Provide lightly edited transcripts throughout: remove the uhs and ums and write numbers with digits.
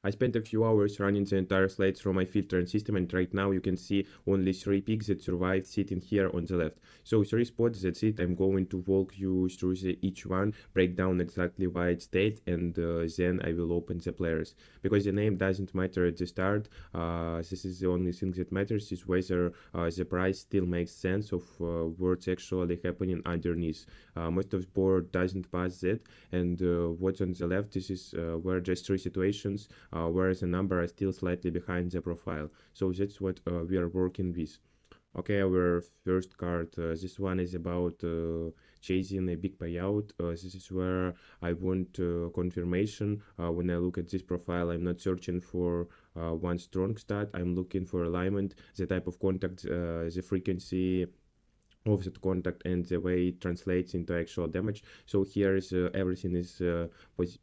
I spent a few hours running the entire slate through my filtering system, and right now you can see only 3 picks that survived sitting here on the left. So 3 spots, that's it. I'm going to walk you through each one, break down exactly why it stayed, and then I will open the players. Because the name doesn't matter at the start, this is the only thing that matters is whether the price still makes sense of what's actually happening underneath. Most of the board doesn't pass that, and what's on the left, this is where just 3 situations whereas the number are still slightly behind the profile. So that's what we are working with. Okay, our first card. This one is about chasing a big payout. This is where I want confirmation. When I look at this profile, I'm not searching for one strong stat. I'm looking for alignment, the type of contact, the frequency of that contact, and the way it translates into actual damage. So here is everything is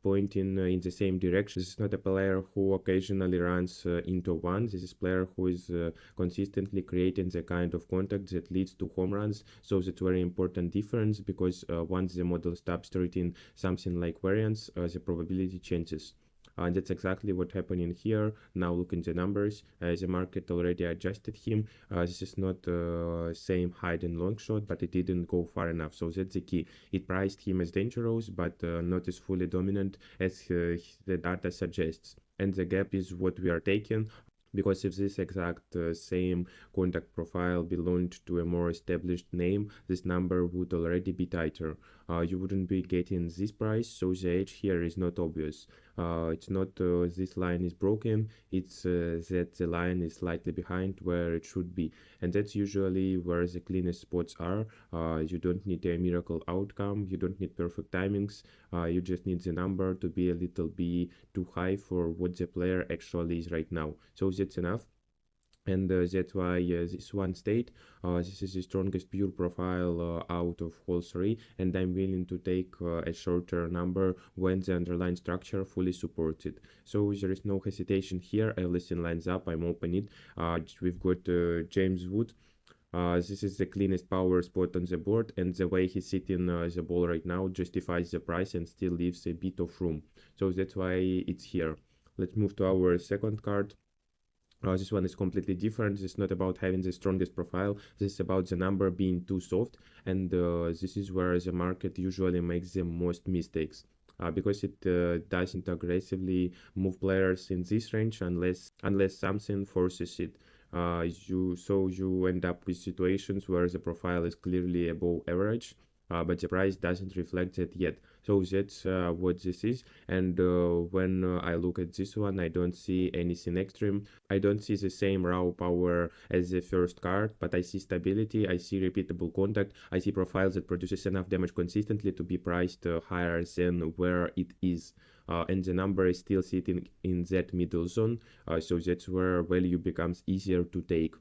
pointing in the same direction. This is not a player who occasionally runs into one. This is a player who is consistently creating the kind of contact that leads to home runs. So that's very important difference, because once the model stops treating something like variance, the probability changes. That's exactly what happening here. Now look in the numbers. The market already adjusted him. This is not same hide and long shot, but it didn't go far enough. So that's the key. It priced him as dangerous, but not as fully dominant as the data suggests. And the gap is what we are taking, because if this exact same contact profile belonged to a more established name, this number would already be tighter. You wouldn't be getting this price, so the edge here is not obvious. It's not this line is broken, it's that the line is slightly behind where it should be. And that's usually where the cleanest spots are. You don't need a miracle outcome, you don't need perfect timings, you just need the number to be a little bit too high for what the player actually is right now. So that's enough. And that's why this one stayed. This is the strongest pure profile out of all 3, and I'm willing to take a shorter number when the underlying structure fully supports it. So there is no hesitation here. Everything lines up. I'm open it. We've got James Wood. This is the cleanest power spot on the board, and the way he's sitting the ball right now justifies the price and still leaves a bit of room. So that's why it's here. Let's move to our second card. This one is completely different. This is not about having the strongest profile. This is about the number being too soft, and this is where the market usually makes the most mistakes. Because it doesn't aggressively move players in this range unless something forces it. You end up with situations where the profile is clearly above average, but the price doesn't reflect that yet. So that's what this is. And when I look at this one, I don't see anything extreme. I don't see the same raw power as the first card, but I see stability, I see repeatable contact, I see profiles that produces enough damage consistently to be priced higher than where it is. And the number is still sitting in that middle zone, so that's where value becomes easier to take.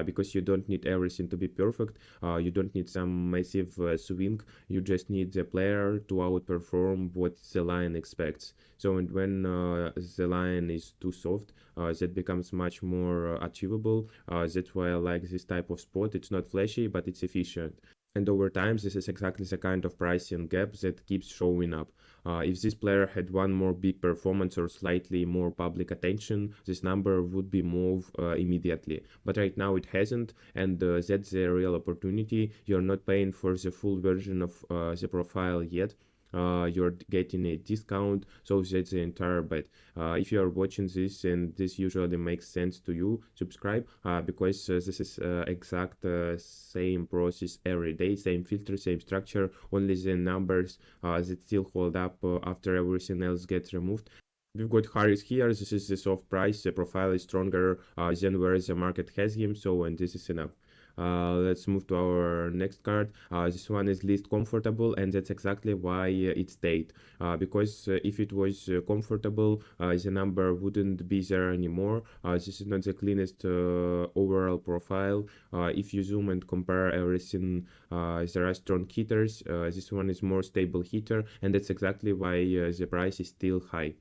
Because you don't need everything to be perfect, you don't need some massive swing, you just need the player to outperform what the line expects. So and when the line is too soft, that becomes much more achievable. That's why I like this type of spot. It's not flashy, but it's efficient. And over time, this is exactly the kind of pricing gap that keeps showing up. If this player had one more big performance or slightly more public attention, this number would be moved immediately. But right now it hasn't, and that's the real opportunity. You're not paying for the full version of the profile yet. You're getting a discount, so that's the entire bet. If you are watching this and this usually makes sense to you, subscribe, because this is exact same process every day, same filter, same structure, only the numbers that still hold up after everything else gets removed. We've got Harris here. This is the soft price. The profile is stronger than where the market has him. So, and this is enough. Let's move to our next card. This one is least comfortable, and that's exactly why it stayed. Because if it was comfortable, the number wouldn't be there anymore. This is not the cleanest overall profile. If you zoom and compare everything, there are strong hitters. This one is more stable hitter, and that's exactly why the price is still high.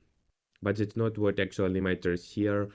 But it's not what actually matters here,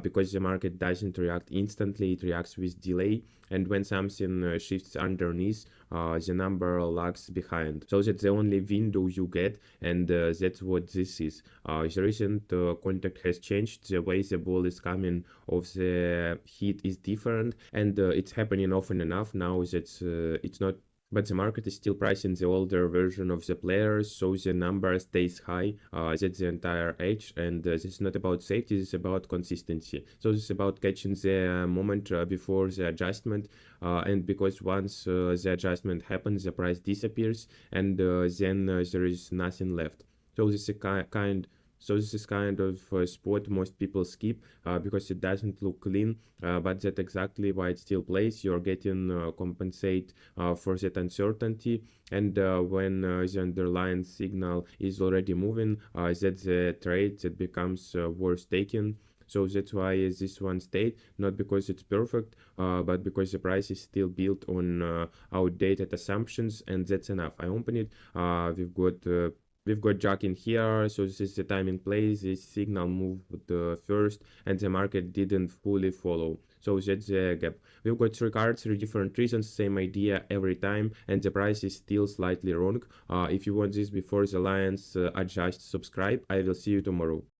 because the market doesn't react instantly, it reacts with delay. And when something shifts underneath, the number lags behind. So that's the only window you get, and that's what this is. The recent contact has changed. The way the ball is coming off the hit is different, and it's happening often enough now that it's not, but the market is still pricing the older version of the players, so the number stays high. That's the entire edge, and this is not about safety, this is about consistency. So this is about catching the moment before the adjustment, and because once the adjustment happens, the price disappears, and then there is nothing left. So this is a kind. So this is kind of a spot most people skip because it doesn't look clean, but that's exactly why it still plays. You're getting compensate for that uncertainty, and when the underlying signal is already moving, that's the trade that becomes worth taking. So that's why this one stayed, not because it's perfect, but because the price is still built on outdated assumptions, and that's enough. I open it. We've got Jack in here, so this is the time in place. This signal moved first, and the market didn't fully follow. So that's the gap. We've got three cards, three different reasons, same idea every time, and the price is still slightly wrong. If you want this before the lines adjust, subscribe. I will see you tomorrow.